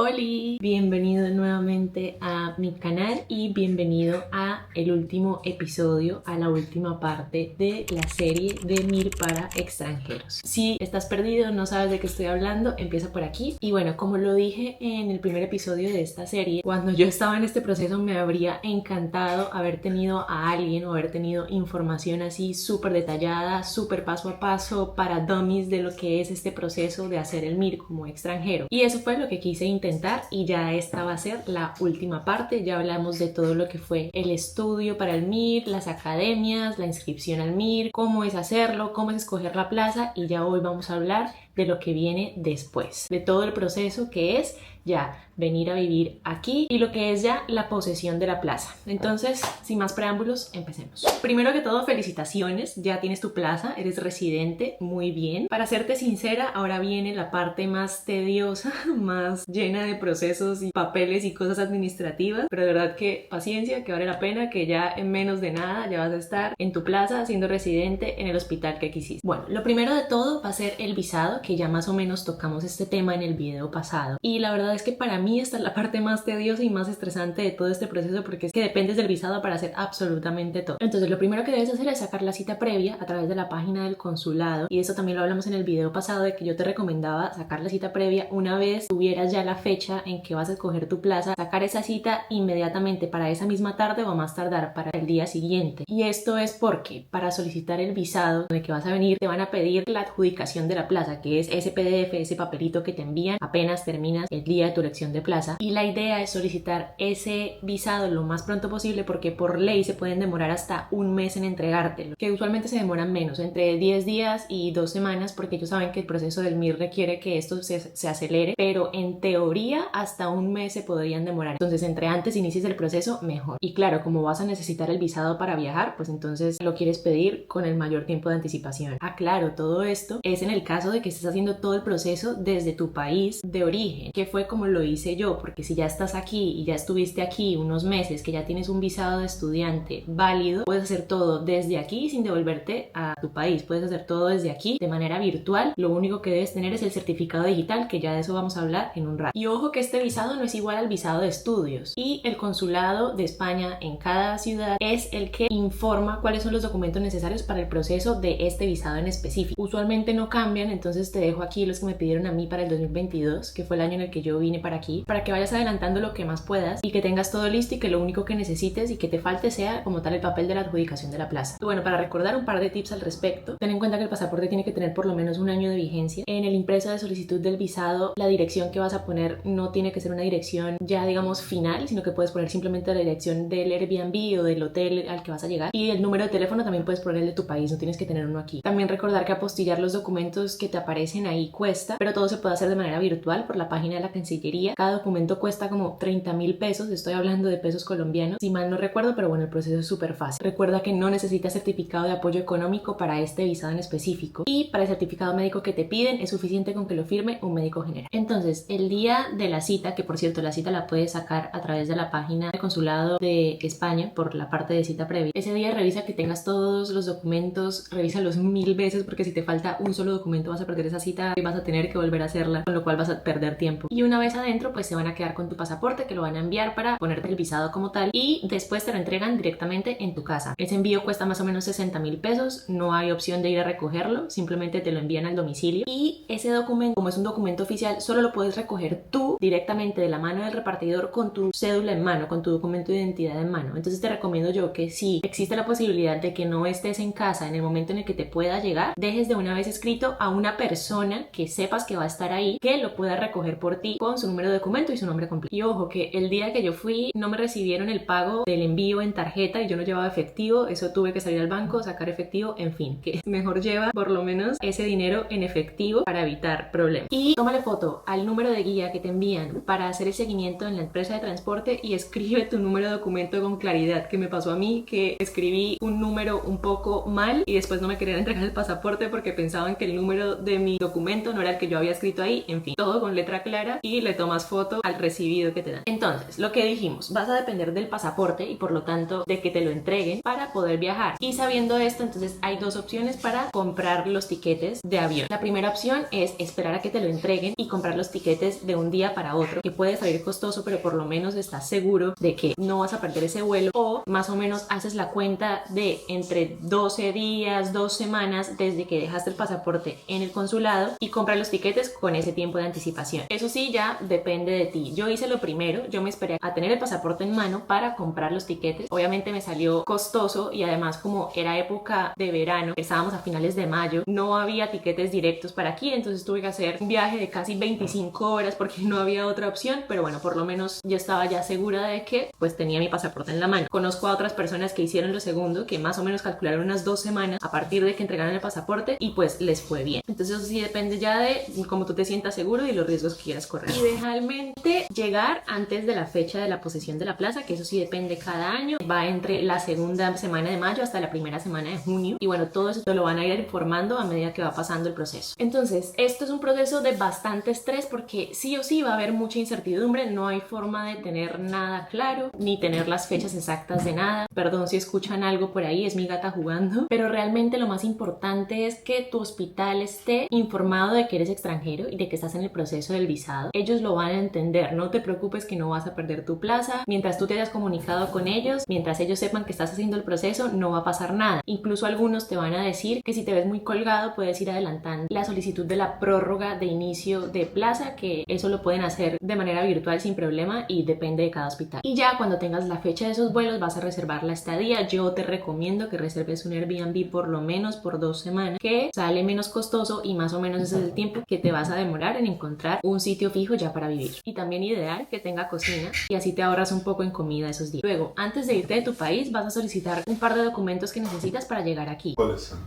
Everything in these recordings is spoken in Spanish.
Oli, bienvenido nuevamente a mi canal y bienvenido a el último episodio, a la última parte de la serie de MIR para extranjeros. Si estás perdido, no sabes de qué estoy hablando, empieza por aquí. Y bueno, como lo dije en el primer episodio de esta serie, cuando yo estaba en este proceso me habría encantado haber tenido a alguien o haber tenido información así súper detallada, súper paso a paso para dummies de lo que es este proceso de hacer el MIR como extranjero. Y eso fue lo que quise intentar y ya esta va a ser la última parte. Ya hablamos de todo lo que fue el estudio para el MIR, las academias, la inscripción al MIR, cómo es hacerlo, cómo es escoger la plaza, y ya hoy vamos a hablar de lo que viene después, de todo el proceso que es ya venir a vivir aquí y lo que es ya la posesión de la plaza. Entonces, sin más preámbulos, empecemos. Primero que todo, felicitaciones, ya tienes tu plaza, eres residente, muy bien. Para serte sincera, ahora viene la parte más tediosa, más llena de procesos y papeles y cosas administrativas, pero de verdad que paciencia, que vale la pena, que ya en menos de nada ya vas a estar en tu plaza siendo residente en el hospital que quisiste. Bueno, lo primero de todo va a ser el visado, que ya más o menos tocamos este tema en el video pasado, y la verdad es que para mí esta es la parte más tediosa y más estresante de todo este proceso, porque es que dependes del visado para hacer absolutamente todo. Entonces lo primero que debes hacer es sacar la cita previa a través de la página del consulado, y eso también lo hablamos en el video pasado, de que yo te recomendaba sacar la cita previa una vez tuvieras ya la fecha en que vas a escoger tu plaza, sacar esa cita inmediatamente para esa misma tarde o a más tardar para el día siguiente. Y esto es porque para solicitar el visado de que vas a venir te van a pedir la adjudicación de la plaza, que es ese PDF, ese papelito que te envían apenas terminas el día de tu elección de plaza, y la idea es solicitar ese visado lo más pronto posible, porque por ley se pueden demorar hasta un mes en entregártelo, que usualmente se demoran menos, entre 10 días y 2 semanas, porque ellos saben que el proceso del MIR requiere que esto se acelere, pero en teoría hasta un mes se podrían demorar. Entonces, entre antes inicies el proceso, mejor. Y claro, como vas a necesitar el visado para viajar, pues entonces lo quieres pedir con el mayor tiempo de anticipación. Ah, claro, todo esto es en el caso de que estés haciendo todo el proceso desde tu país de origen, que fue como lo hice yo, porque si ya estás aquí y ya estuviste aquí unos meses, que ya tienes un visado de estudiante válido, puedes hacer todo desde aquí sin devolverte a tu país, puedes hacer todo desde aquí de manera virtual. Lo único que debes tener es el certificado digital, que ya de eso vamos a hablar en un rato. Y ojo que este visado no es igual al visado de estudios, y el consulado de España en cada ciudad es el que informa cuáles son los documentos necesarios para el proceso de este visado en específico. Usualmente no cambian, entonces te dejo aquí los que me pidieron a mí para el 2022, que fue el año en el que yo vine para aquí, para que vayas adelantando lo que más puedas y que tengas todo listo, y que lo único que necesites y que te falte sea como tal el papel de la adjudicación de la plaza. Bueno, para recordar un par de tips al respecto, ten en cuenta que el pasaporte tiene que tener por lo menos un año de vigencia. En el impreso de solicitud del visado, la dirección que vas a poner no tiene que ser una dirección ya digamos final, sino que puedes poner simplemente la dirección del Airbnb o del hotel al que vas a llegar, y el número de teléfono también puedes poner el de tu país, no tienes que tener uno aquí. También recordar que apostillar los documentos que te aparecen ahí cuesta, pero todo se puede hacer de manera virtual por la página de la Cancillería. Cada documento cuesta como 30.000 pesos, estoy hablando de pesos colombianos, si mal no recuerdo, pero bueno, el proceso es súper fácil. Recuerda que no necesitas certificado de apoyo económico para este visado en específico, y para el certificado médico que te piden es suficiente con que lo firme un médico general. Entonces, el día de la cita, que por cierto la cita la puedes sacar a través de la página del consulado de España por la parte de cita previa, ese día revisa que tengas todos los documentos, revísalos 1000 veces, porque si te falta un solo documento vas a perder esa cita y vas a tener que volver a hacerla, con lo cual vas a perder tiempo. Y una vez adentro, pues se van a quedar con tu pasaporte, que lo van a enviar para ponerte el visado como tal, y después te lo entregan directamente en tu casa. Ese envío cuesta más o menos 60.000 pesos, no hay opción de ir a recogerlo, simplemente te lo envían al domicilio, y ese documento, como es un documento oficial, solo lo puedes recoger tú directamente de la mano del repartidor con tu cédula en mano, con tu documento de identidad en mano. Entonces te recomiendo yo que si existe la posibilidad de que no estés en casa en el momento en el que te pueda llegar, dejes de una vez escrito a una persona que sepas que va a estar ahí, que lo pueda recoger por ti con su número de documento y su nombre completo. Y ojo que el día que yo fui no me recibieron el pago del envío en tarjeta y yo no llevaba efectivo, eso tuve que salir al banco, sacar efectivo, en fin, que mejor lleva por lo menos ese dinero en efectivo para evitar problemas. Y tómale foto al número de guía que te envían para hacer el seguimiento en la empresa de transporte y escribe tu número de documento con claridad, que me pasó a mí, que escribí un número un poco mal y después no me querían entregar el pasaporte porque pensaban que el número de mi documento no era el que yo había escrito ahí. En fin, todo con letra clara y y le tomas foto al recibido que te dan. Entonces, lo que dijimos, vas a depender del pasaporte y por lo tanto de que te lo entreguen para poder viajar. Y sabiendo esto, entonces hay dos opciones para comprar los tiquetes de avión. La primera opción es esperar a que te lo entreguen y comprar los tiquetes de un día para otro, que puede salir costoso, pero por lo menos estás seguro de que no vas a perder ese vuelo, o más o menos haces la cuenta de entre 12 días, 2 semanas desde que dejaste el pasaporte en el consulado y compras los tiquetes con ese tiempo de anticipación. Eso sí, ya depende de ti. Yo hice lo primero, yo me esperé a tener el pasaporte en mano para comprar los tiquetes. Obviamente me salió costoso y además como era época de verano, estábamos a finales de mayo, no había tiquetes directos para aquí, entonces tuve que hacer un viaje de casi 25 horas porque no había otra opción, pero bueno, por lo menos yo estaba ya segura de que pues tenía mi pasaporte en la mano. Conozco a otras personas que hicieron lo segundo, que más o menos calcularon unas 2 semanas a partir de que entregaron el pasaporte y pues les fue bien. Entonces eso sí depende ya de cómo tú te sientas seguro y los riesgos que quieras correr. Idealmente llegar antes de la fecha de la posesión de la plaza, que eso sí depende cada año, va entre la segunda semana de mayo hasta la primera semana de junio, y bueno, todo eso te lo van a ir informando a medida que va pasando el proceso. Entonces esto es un proceso de bastante estrés porque sí o sí va a haber mucha incertidumbre, no hay forma de tener nada claro ni tener las fechas exactas de nada. Perdón si escuchan algo por ahí, es mi gata jugando, pero realmente lo más importante es que tu hospital esté informado de que eres extranjero y de que estás en el proceso del visado. Ellos lo van a entender, no te preocupes que no vas a perder tu plaza. Mientras tú te hayas comunicado con ellos, mientras ellos sepan que estás haciendo el proceso, no va a pasar nada. Incluso algunos te van a decir que si te ves muy colgado puedes ir adelantando la solicitud de la prórroga de inicio de plaza, que eso lo pueden hacer de manera virtual sin problema y depende de cada hospital. Y ya cuando tengas la fecha de esos vuelos vas a reservar la estadía. Yo te recomiendo que reserves un Airbnb por lo menos por 2 semanas, que sale menos costoso y más o menos ese es el tiempo que te vas a demorar en encontrar un sitio fijo ya para vivir. Y también ideal que tenga cocina y así te ahorras un poco en comida esos días. Luego, antes de irte de tu país, vas a solicitar un par de documentos que necesitas para llegar aquí. ¿Cuáles son?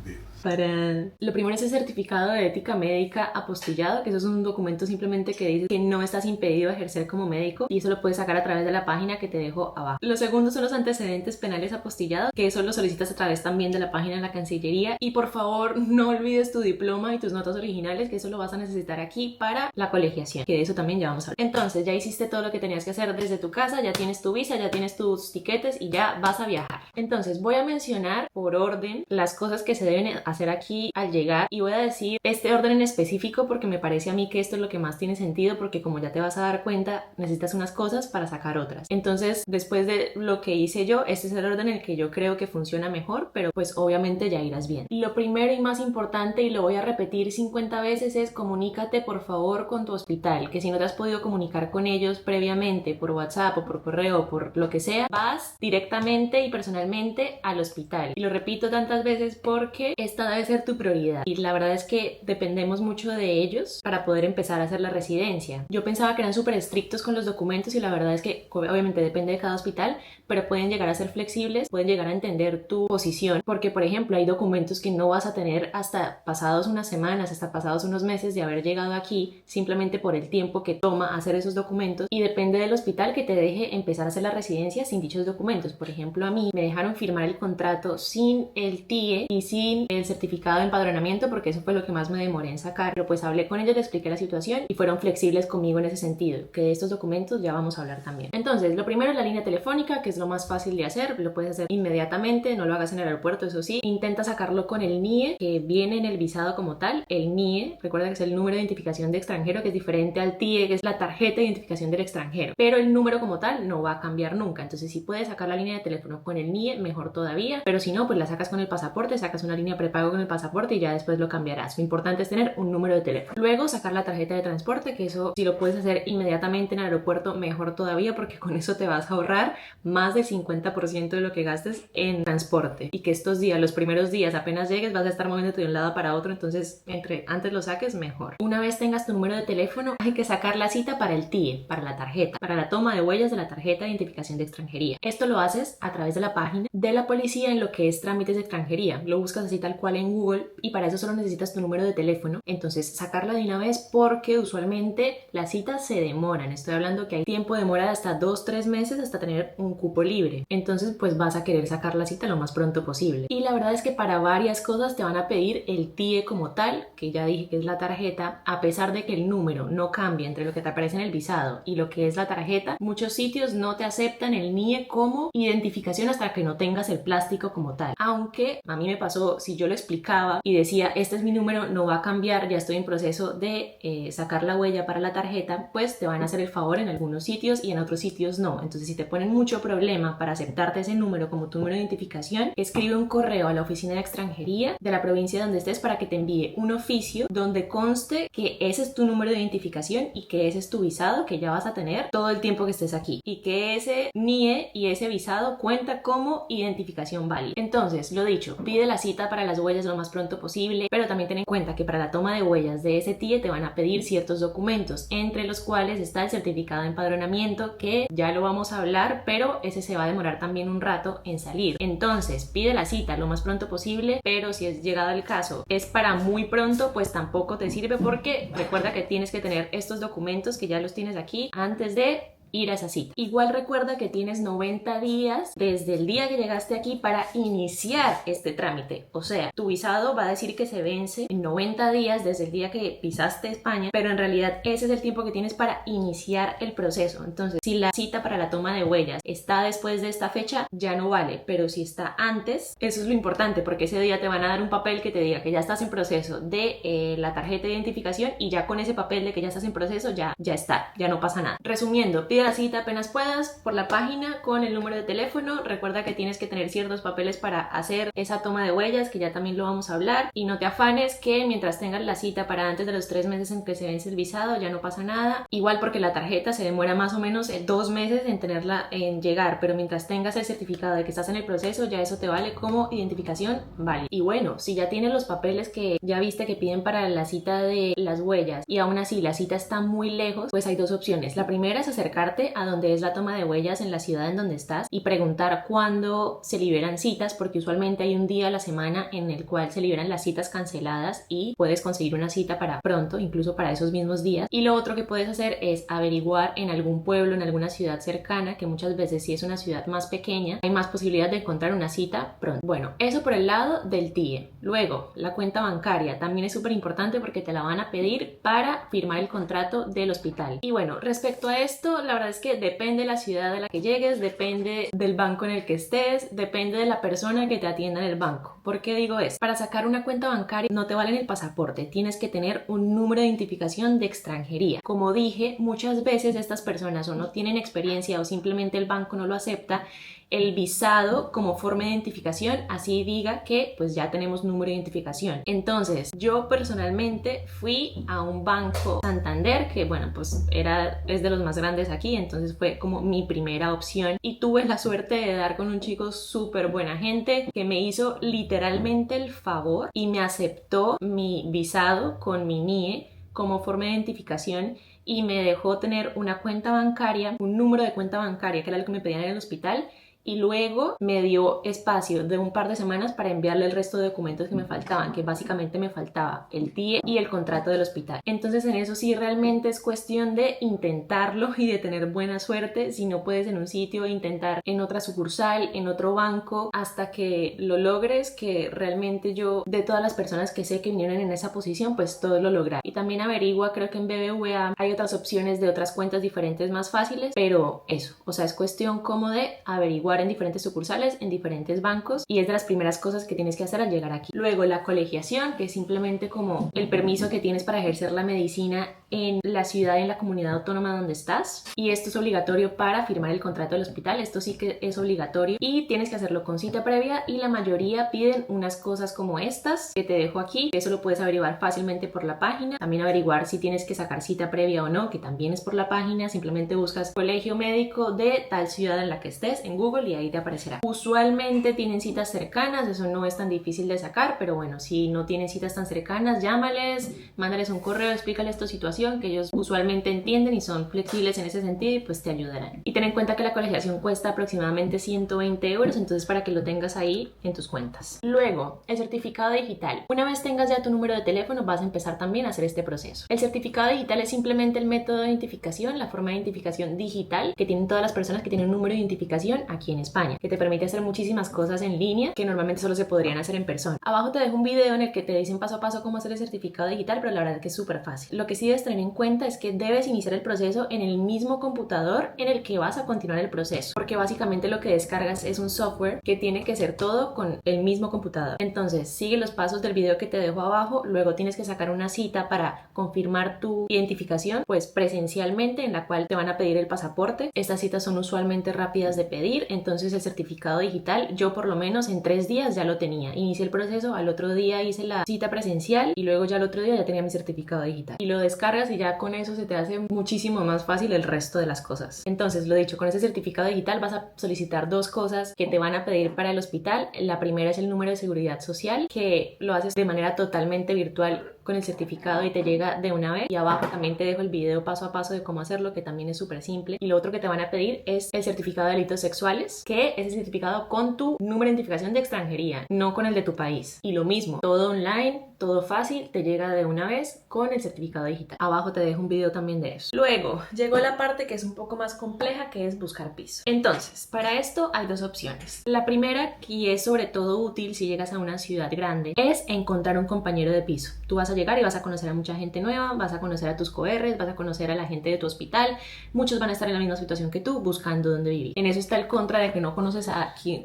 Lo primero es el certificado de ética médica apostillado, que eso es un documento simplemente que dice que no estás impedido de ejercer como médico, y eso lo puedes sacar a través de la página que te dejo abajo. Lo segundo son los antecedentes penales apostillados, que eso lo solicitas a través también de la página de la Cancillería. Y por favor no olvides tu diploma y tus notas originales, que eso lo vas a necesitar aquí para la colegiación, que de eso también ya vamos a hablar. Entonces ya hiciste todo lo que tenías que hacer desde tu casa, ya tienes tu visa, ya tienes tus tiquetes y ya vas a viajar. Entonces voy a mencionar por orden las cosas que se deben hacer aquí al llegar, y voy a decir este orden en específico porque me parece a mí que esto es lo que más tiene sentido, porque como ya te vas a dar cuenta, necesitas unas cosas para sacar otras. Entonces, después de lo que hice yo, este es el orden en el que yo creo que funciona mejor, pero pues obviamente ya irás bien. Lo primero y más importante, y lo voy a repetir 50 veces, es comunícate por favor con tu hospital, que si no te has podido comunicar con ellos previamente por WhatsApp o por correo o por lo que sea, vas directamente y personalmente al hospital. Y lo repito tantas veces porque esta debe ser tu prioridad, y la verdad es que dependemos mucho de ellos para poder empezar a hacer la residencia. Yo pensaba que eran súper estrictos con los documentos y la verdad es que obviamente depende de cada hospital, pero pueden llegar a ser flexibles, pueden llegar a entender tu posición, porque por ejemplo hay documentos que no vas a tener hasta pasados unas semanas, hasta pasados unos meses de haber llegado aquí, simplemente por el tiempo que toma hacer esos documentos, y depende del hospital que te deje empezar a hacer la residencia sin dichos documentos. Por ejemplo, a mí me dejaron firmar el contrato sin el TIE y sin el certificado de empadronamiento, porque eso fue lo que más me demoré en sacar, pero pues hablé con ellos, les expliqué la situación y fueron flexibles conmigo en ese sentido, que de estos documentos ya vamos a hablar también. Entonces, lo primero es la línea telefónica, que es lo más fácil de hacer, lo puedes hacer inmediatamente, no lo hagas en el aeropuerto, eso sí. Intenta sacarlo con el NIE, que viene en el visado como tal. El NIE, recuerda que es el número de identificación de extranjero, que es diferente al TIE, que es la tarjeta de identificación del extranjero, pero el número como tal no va a cambiar nunca. Entonces, si puedes sacar la línea de teléfono con el NIE, mejor todavía, pero si no, pues la sacas con el pasaporte, sacas una línea prepago con el pasaporte y ya después lo cambiarás. Lo importante es tener un número de teléfono. Luego, sacar la tarjeta de transporte, que eso si lo puedes hacer inmediatamente en el aeropuerto, mejor todavía, porque con eso te vas a ahorrar más del 50% de lo que gastes en transporte, y que estos días, los primeros días, apenas llegues, vas a estar moviéndote de un lado para otro, entonces entre antes lo saques, mejor. Una vez tengas tu número de teléfono, hay que sacar la cita para el TIE, para la tarjeta, para la toma de huellas de la tarjeta de identificación de extranjería. Esto lo haces a través de la página de la policía en lo que es trámites de extranjería. Lo buscas así tal cual en Google, y para eso solo necesitas tu número de teléfono. Entonces, sacarla de una vez, porque usualmente las citas se demoran. Estoy hablando que hay tiempo de demora de hasta 2-3 meses hasta tener un cupo libre. Entonces, pues vas a querer sacar la cita lo más pronto posible. Y la verdad es que para varias cosas te van a pedir el TIE como tal, que ya dije que es la tarjeta, a pesar de que el número no cambie sumatoria entre lo que te aparece en el visado y lo que es la tarjeta, muchos sitios no te aceptan el NIE como identificación hasta que no tengas el plástico como tal. Aunque a mí me pasó, si yo lo explicaba y decía, este es mi número, no va a cambiar, ya estoy en proceso de sacar la huella para la tarjeta, pues te van a hacer el favor en algunos sitios y en otros sitios no. Entonces, si te ponen mucho problema para aceptarte ese número como tu número de identificación, escribe un correo a la oficina de extranjería de la provincia donde estés para que te envíe un oficio donde conste que ese es tu número de identificación y que ese es tu visado que ya vas a tener todo el tiempo que estés aquí, y que ese NIE y ese visado cuenta como identificación válida. Entonces, lo dicho, pide la cita para las huellas lo más pronto posible, pero también ten en cuenta que para la toma de huellas de ese TIE te van a pedir ciertos documentos, entre los cuales está el certificado de empadronamiento, que ya lo vamos a hablar, pero ese se va a demorar también un rato en salir. Entonces, pide la cita lo más pronto posible, pero si es llegado el caso es para muy pronto, pues tampoco te sirve, porque recuerda que tienes que tener estos documentos, que ya los tienes aquí, antes de ir a esa cita. Igual recuerda que tienes 90 días desde el día que llegaste aquí para iniciar este trámite. O sea, tu visado va a decir que se vence en 90 días desde el día que pisaste España, pero en realidad ese es el tiempo que tienes para iniciar el proceso. Entonces, si la cita para la toma de huellas está después de esta fecha, ya no vale, pero si está antes, eso es lo importante, porque ese día te van a dar un papel que te diga que ya estás en proceso de la tarjeta de identificación, y ya con ese papel de que ya estás en proceso, ya está, ya no pasa nada. Resumiendo, pide la cita apenas puedas por la página con el número de teléfono. Recuerda que tienes que tener ciertos papeles para hacer esa toma de huellas, que ya también lo vamos a hablar, y no te afanes que mientras tengas la cita para antes de los 3 meses en que se vence el visado ya no pasa nada, igual porque la tarjeta se demora más o menos 2 meses en tenerla en llegar, pero mientras tengas el certificado de que estás en el proceso, ya eso te vale como identificación válida. Y bueno, si ya tienes los papeles que ya viste que piden para la cita de las huellas y aún así la cita está muy lejos, pues hay dos opciones. La primera es acercarte a donde es la toma de huellas en la ciudad en donde estás y preguntar cuándo se liberan citas, porque usualmente hay un día a la semana en el cual se liberan las citas canceladas y puedes conseguir una cita para pronto, incluso para esos mismos días. Y lo otro que puedes hacer es averiguar en algún pueblo, en alguna ciudad cercana, que muchas veces, si es una ciudad más pequeña, hay más posibilidad de encontrar una cita pronto. Bueno, eso por el lado del TIE. Luego, la cuenta bancaria también es súper importante porque te la van a pedir para firmar el contrato del hospital. Y bueno, respecto a esto, la verdad es que depende de la ciudad a la que llegues, depende del banco en el que estés, depende de la persona que te atienda en el banco. ¿Por qué digo esto? Para sacar una cuenta bancaria no te vale el pasaporte, tienes que tener un número de identificación de extranjería. Como dije, muchas veces estas personas o no tienen experiencia o simplemente el banco no lo acepta el visado como forma de identificación, así diga que pues ya tenemos número de identificación. Entonces, yo personalmente fui a un banco Santander, que bueno, pues es de los más grandes aquí, entonces fue como mi primera opción y tuve la suerte de dar con un chico súper buena gente que me hizo literalmente el favor y me aceptó mi visado con mi NIE como forma de identificación y me dejó tener una cuenta bancaria, un número de cuenta bancaria que era lo que me pedían en el hospital, y luego me dio espacio de un par de semanas para enviarle el resto de documentos que me faltaban, que básicamente me faltaba el TIE y el contrato del hospital. Entonces en eso sí realmente es cuestión de intentarlo y de tener buena suerte. Si no puedes en un sitio, intentar en otra sucursal, en otro banco, hasta que lo logres, que realmente yo, de todas las personas que sé que vinieron en esa posición, pues todos lo lograron. Y también averigua, creo que en BBVA hay otras opciones de otras cuentas diferentes más fáciles, pero eso, o sea, es cuestión como de averiguar en diferentes sucursales, en diferentes bancos, y es de las primeras cosas que tienes que hacer al llegar aquí. Luego la colegiación, que es simplemente como el permiso que tienes para ejercer la medicina en la ciudad, en la comunidad autónoma donde estás, y esto es obligatorio para firmar el contrato del hospital. Esto sí que es obligatorio y tienes que hacerlo con cita previa, y la mayoría piden unas cosas como estas que te dejo aquí, que eso lo puedes averiguar fácilmente por la página. También averiguar si tienes que sacar cita previa o no, que también es por la página. Simplemente buscas colegio médico de tal ciudad en la que estés en Google y ahí te aparecerá. Usualmente tienen citas cercanas, eso no es tan difícil de sacar, pero bueno, si no tienen citas tan cercanas, llámales, mándales un correo, explícales tu situación, que ellos usualmente entienden y son flexibles en ese sentido y pues te ayudarán. Y ten en cuenta que la colegiación cuesta aproximadamente 120 euros, entonces para que lo tengas ahí en tus cuentas. Luego, el certificado digital. Una vez tengas ya tu número de teléfono, vas a empezar también a hacer este proceso. El certificado digital es simplemente el método de identificación, la forma de identificación digital que tienen todas las personas que tienen un número de identificación aquí aquí en España, que te permite hacer muchísimas cosas en línea que normalmente solo se podrían hacer en persona. Abajo te dejo un video en el que te dicen paso a paso cómo hacer el certificado digital, pero la verdad es que es súper fácil. Lo que sí debes tener en cuenta es que debes iniciar el proceso en el mismo computador en el que vas a continuar el proceso, porque básicamente lo que descargas es un software que tiene que hacer todo con el mismo computador. Entonces sigue los pasos del video que te dejo abajo, luego tienes que sacar una cita para confirmar tu identificación, pues presencialmente, en la cual te van a pedir el pasaporte. Estas citas son usualmente rápidas de pedir, entonces el certificado digital yo por lo menos en 3 días ya lo tenía. Inicié el proceso, al otro día hice la cita presencial y luego ya al otro día ya tenía mi certificado digital. Y lo descargas y ya con eso se te hace muchísimo más fácil el resto de las cosas. Entonces, lo dicho, con ese certificado digital vas a solicitar 2 cosas que te van a pedir para el hospital. La primera es el número de seguridad social, que lo haces de manera totalmente virtual con el certificado y te llega de una vez. Y abajo también te dejo el video paso a paso de cómo hacerlo, que también es súper simple. Y lo otro que te van a pedir es el certificado de delitos sexuales, que es el certificado con tu número de identificación de extranjería, no con el de tu país. Y lo mismo, todo online, todo fácil, te llega de una vez con el certificado digital. Abajo te dejo un video también de eso. Luego llegó la parte que es un poco más compleja, que es buscar piso. Entonces, para esto hay 2 opciones. La primera, y es sobre todo útil si llegas a una ciudad grande, es encontrar un compañero de piso. Tú vas a llegar y vas a conocer a mucha gente nueva, vas a conocer a tus coRs, vas a conocer a la gente de tu hospital. Muchos van a estar en la misma situación que tú, buscando dónde vivir. En eso está el contra de que no conoces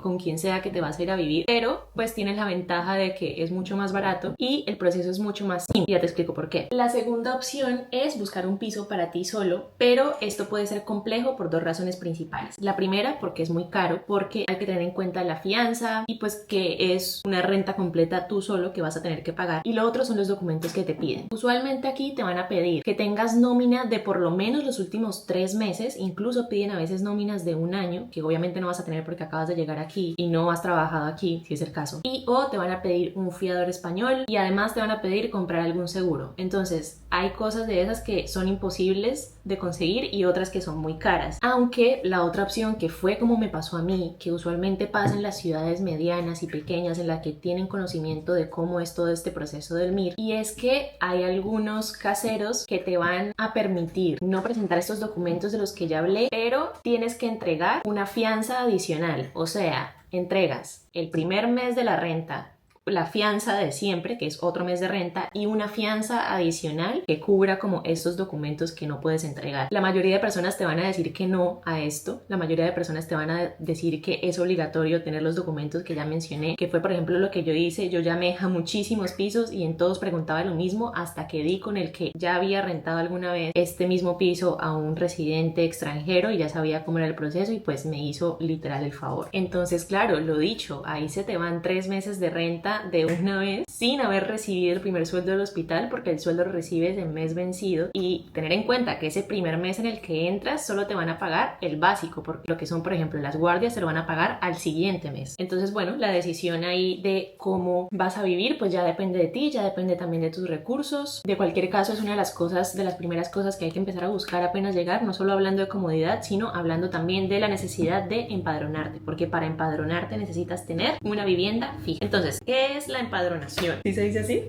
con quién sea que te vas a ir a vivir, pero pues tienes la ventaja de que es mucho más barato y el proceso es mucho más simple. Ya te explico por qué. La segunda opción es buscar un piso para ti solo, pero esto puede ser complejo por 2 razones principales. La primera, porque es muy caro, porque hay que tener en cuenta la fianza y pues que es una renta completa tú solo que vas a tener que pagar. Y lo otro son los documentos que te piden. Usualmente aquí te van a pedir que tengas nómina de por lo menos los últimos 3 meses, incluso piden a veces nóminas de 1 año, que obviamente no vas a tener porque acabas de llegar aquí y no has trabajado aquí, si es el caso. Y o te van a pedir un fiador español y además te van a pedir comprar algún seguro. Entonces hay cosas de esas que son imposibles de conseguir y otras que son muy caras. Aunque la otra opción, que fue como me pasó a mí, que usualmente pasa en las ciudades medianas y pequeñas en las que tienen conocimiento de cómo es todo este proceso del MIR, y es que hay algunos caseros que te van a permitir no presentar estos documentos de los que ya hablé, pero tienes que entregar una fianza adicional. O sea, entregas el primer mes de la renta, la fianza de siempre, que es otro mes de renta, y una fianza adicional que cubra como estos documentos que no puedes entregar. La mayoría de personas te van a decir que no a esto. La mayoría de personas te van a decir que es obligatorio tener los documentos que ya mencioné, que fue por ejemplo lo que yo hice. Yo llamé a muchísimos pisos y en todos preguntaba lo mismo, hasta que di con el que ya había rentado alguna vez este mismo piso a un residente extranjero y ya sabía cómo era el proceso y pues me hizo literal el favor. Entonces, claro, lo dicho, ahí se te van 3 meses de renta de una vez sin haber recibido el primer sueldo del hospital, porque el sueldo lo recibes en mes vencido. Y tener en cuenta que ese primer mes en el que entras solo te van a pagar el básico, porque lo que son por ejemplo las guardias se lo van a pagar al siguiente mes. Entonces bueno, la decisión ahí de cómo vas a vivir pues ya depende de ti, ya depende también de tus recursos. De cualquier caso es una de las cosas, de las primeras cosas que hay que empezar a buscar apenas llegar, no solo hablando de comodidad, sino hablando también de la necesidad de empadronarte, porque para empadronarte necesitas tener una vivienda fija. Entonces, ¿qué es la empadronación? ¿Sí se dice así?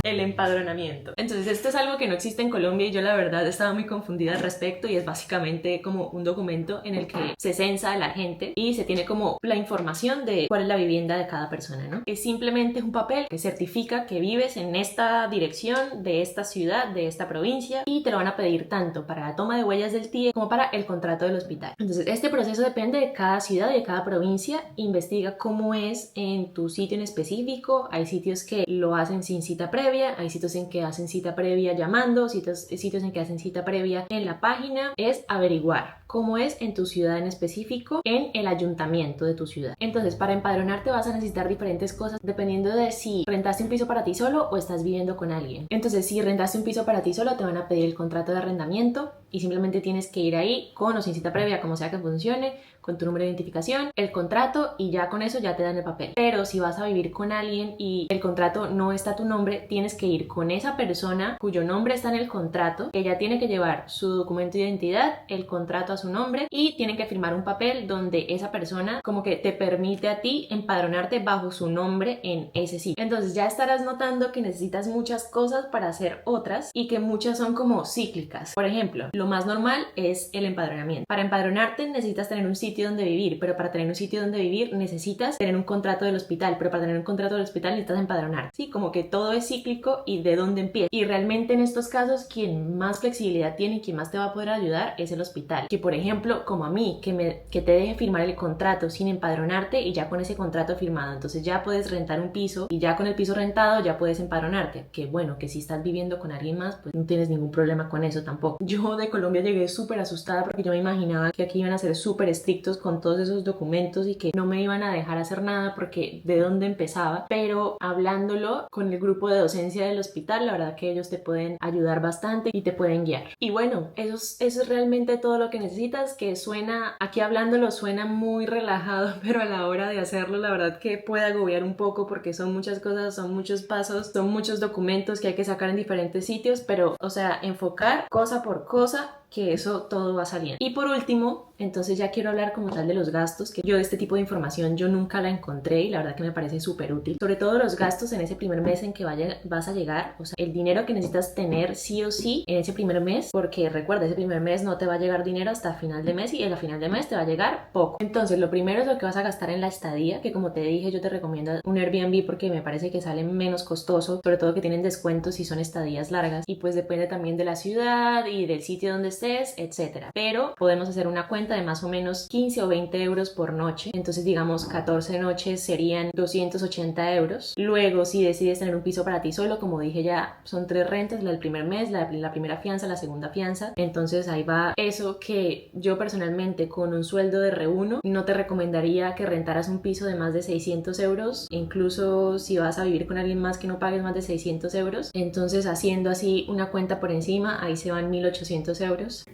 El empadronamiento. Entonces esto es algo que no existe en Colombia y yo la verdad estaba muy confundida al respecto, y es básicamente como un documento en el que se censa a la gente y se tiene como la información de cuál es la vivienda de cada persona, ¿no? Es simplemente un papel que certifica que vives en esta dirección, de esta ciudad, de esta provincia, y te lo van a pedir tanto para la toma de huellas del TIE como para el contrato del hospital. Entonces este proceso depende de cada ciudad y de cada provincia. Investiga cómo es en tu sitio en específico. Hay sitios que lo hacen sin cita previa, hay sitios en que hacen cita previa llamando, sitios en que hacen cita previa en la página. Es averiguar cómo es en tu ciudad en específico, en el ayuntamiento de tu ciudad. Entonces, para empadronarte vas a necesitar diferentes cosas dependiendo de si rentaste un piso para ti solo o estás viviendo con alguien. Entonces, si rentaste un piso para ti solo, te van a pedir el contrato de arrendamiento y simplemente tienes que ir ahí con o sin cita previa, como sea que funcione, con tu número de identificación, el contrato, y ya con eso ya te dan el papel. Pero si vas a vivir con alguien y el contrato no está a tu nombre, tienes que ir con esa persona cuyo nombre está en el contrato, que ya tiene que llevar su documento de identidad, el contrato a su nombre, y tienen que firmar un papel donde esa persona como que te permite a ti empadronarte bajo su nombre en ese sitio. Entonces ya estarás notando que necesitas muchas cosas para hacer otras y que muchas son como cíclicas. Por ejemplo, lo lo más normal es el empadronamiento. Para empadronarte necesitas tener un sitio donde vivir, pero para tener un sitio donde vivir necesitas tener un contrato del hospital, pero para tener un contrato del hospital necesitas empadronar. Sí, como que todo es cíclico y de dónde empieza. Y realmente en estos casos quien más flexibilidad tiene y quien más te va a poder ayudar es el hospital. Que por ejemplo, como a mí, que te deje firmar el contrato sin empadronarte y ya con ese contrato firmado, entonces ya puedes rentar un piso y ya con el piso rentado ya puedes empadronarte. Que bueno, que si estás viviendo con alguien más, pues no tienes ningún problema con eso tampoco. Yo de Colombia llegué súper asustada porque yo me imaginaba que aquí iban a ser súper estrictos con todos esos documentos y que no me iban a dejar hacer nada porque de dónde empezaba, pero hablándolo con el grupo de docencia del hospital, la verdad que ellos te pueden ayudar bastante y te pueden guiar. Y bueno, eso es realmente todo lo que necesitas, que suena, aquí hablándolo suena muy relajado, pero a la hora de hacerlo la verdad que puede agobiar un poco porque son muchas cosas, son muchos pasos, son muchos documentos que hay que sacar en diferentes sitios, pero o sea, enfocar cosa por cosa, que eso todo va saliendo. Y por último, entonces ya quiero hablar como tal de los gastos, que yo de este tipo de información yo nunca la encontré y la verdad que me parece súper útil. Sobre todo los gastos en ese primer mes en que vas a llegar, o sea, el dinero que necesitas tener sí o sí en ese primer mes, porque recuerda, ese primer mes no te va a llegar dinero hasta final de mes y a final de mes te va a llegar poco. Entonces lo primero es lo que vas a gastar en la estadía, que como te dije yo te recomiendo un Airbnb porque me parece que sale menos costoso, sobre todo que tienen descuentos si son estadías largas y pues depende también de la ciudad y del sitio donde estés, etcétera. Pero podemos hacer una cuenta de más o menos 15 o 20 euros por noche, entonces digamos 14 noches serían 280 euros. Luego si decides tener un piso para ti solo, como dije ya son 3 rentas, la del primer mes, la primera fianza, la segunda fianza, entonces ahí va eso que yo personalmente con un sueldo de R1 no te recomendaría que rentaras un piso de más de 600 euros, incluso si vas a vivir con alguien más que no pagues más de 600 euros, entonces haciendo así una cuenta por encima, ahí se van 1800 euros.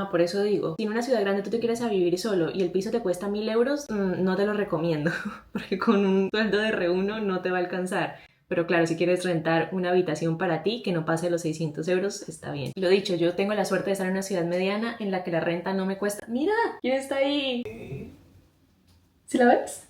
Por eso digo, si en una ciudad grande tú te quieres a vivir solo y el piso te cuesta 1000 euros, no te lo recomiendo, porque con un sueldo de R1 no te va a alcanzar. Pero claro, si quieres rentar una habitación para ti que no pase los 600 euros, está bien. Lo dicho, yo tengo la suerte de estar en una ciudad mediana en la que la renta no me cuesta. ¡Mira! ¿Quién está ahí? ¿Sí la ves?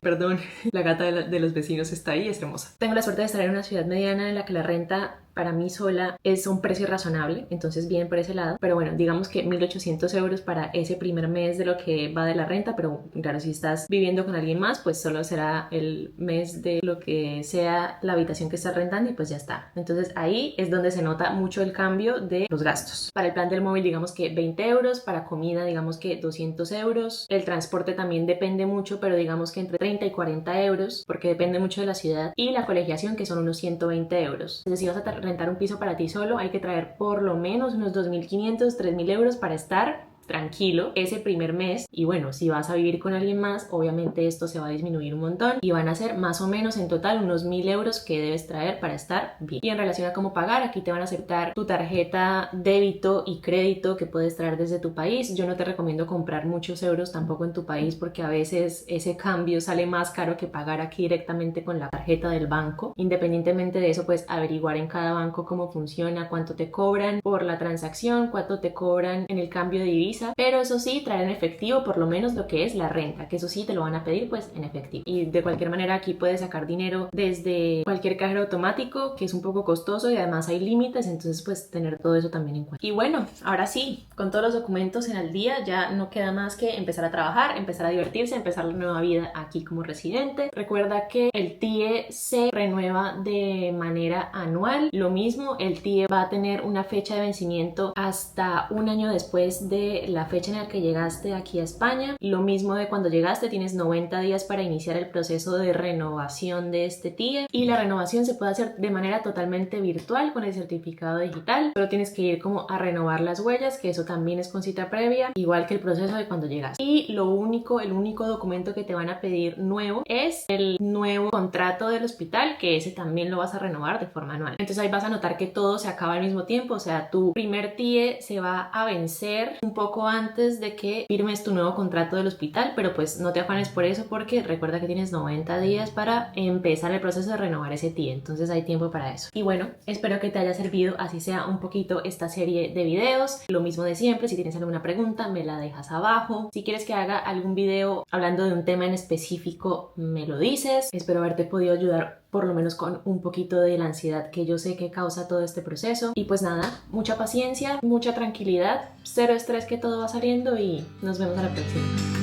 Perdón, la gata de los vecinos está ahí, es hermosa. Tengo la suerte de estar en una ciudad mediana en la que la renta para mí sola es un precio razonable, entonces bien por ese lado, pero bueno, digamos que 1800 euros para ese primer mes de lo que va de la renta, pero claro, si estás viviendo con alguien más, pues solo será el mes de lo que sea la habitación que estás rentando y pues ya está. Entonces ahí es donde se nota mucho el cambio de los gastos. Para el plan del móvil digamos que 20 euros, para comida digamos que 200 euros, el transporte también depende mucho, pero digamos que entre 30 y 40 euros, porque depende mucho de la ciudad, y la colegiación que son unos 120 euros. Entonces si vas a rentar un piso para ti solo, hay que traer por lo menos unos 2500, 3000 euros para estar tranquilo ese primer mes. Y bueno, si vas a vivir con alguien más, obviamente esto se va a disminuir un montón y van a ser más o menos en total unos 1000 euros que debes traer para estar bien. Y en relación a cómo pagar, aquí te van a aceptar tu tarjeta débito y crédito que puedes traer desde tu país. Yo no te recomiendo comprar muchos euros tampoco en tu país porque a veces ese cambio sale más caro que pagar aquí directamente con la tarjeta del banco. Independientemente de eso, pues averiguar en cada banco cómo funciona, cuánto te cobran por la transacción, cuánto te cobran en el cambio de divisa, pero eso sí, traer en efectivo por lo menos lo que es la renta, que eso sí te lo van a pedir pues en efectivo. Y de cualquier manera aquí puedes sacar dinero desde cualquier cajero automático, que es un poco costoso y además hay límites, entonces pues tener todo eso también en cuenta. Y bueno, ahora sí, con todos los documentos en el día ya no queda más que empezar a trabajar, empezar a divertirse, empezar la nueva vida aquí como residente. Recuerda que el TIE se renueva de manera anual, lo mismo, el TIE va a tener una fecha de vencimiento hasta un año después de la fecha en la que llegaste aquí a España. Lo mismo de cuando llegaste, tienes 90 días para iniciar el proceso de renovación de este TIE y la renovación se puede hacer de manera totalmente virtual con el certificado digital, pero tienes que ir como a renovar las huellas, que eso también es con cita previa, igual que el proceso de cuando llegaste. Y el único documento que te van a pedir nuevo es el nuevo contrato del hospital, que ese también lo vas a renovar de forma anual. Entonces ahí vas a notar que todo se acaba al mismo tiempo, o sea, tu primer TIE se va a vencer un poco antes de que firmes tu nuevo contrato del hospital, pero pues no te afanes por eso porque recuerda que tienes 90 días para empezar el proceso de renovar ese TIE, entonces hay tiempo para eso. Y bueno, espero que te haya servido así sea un poquito esta serie de videos. Lo mismo de siempre, si tienes alguna pregunta me la dejas abajo. Si quieres que haga algún video hablando de un tema en específico me lo dices. Espero haberte podido ayudar por lo menos con un poquito de la ansiedad que yo sé que causa todo este proceso. Y pues nada, mucha paciencia, mucha tranquilidad, cero estrés, que todo va saliendo, y nos vemos a la próxima.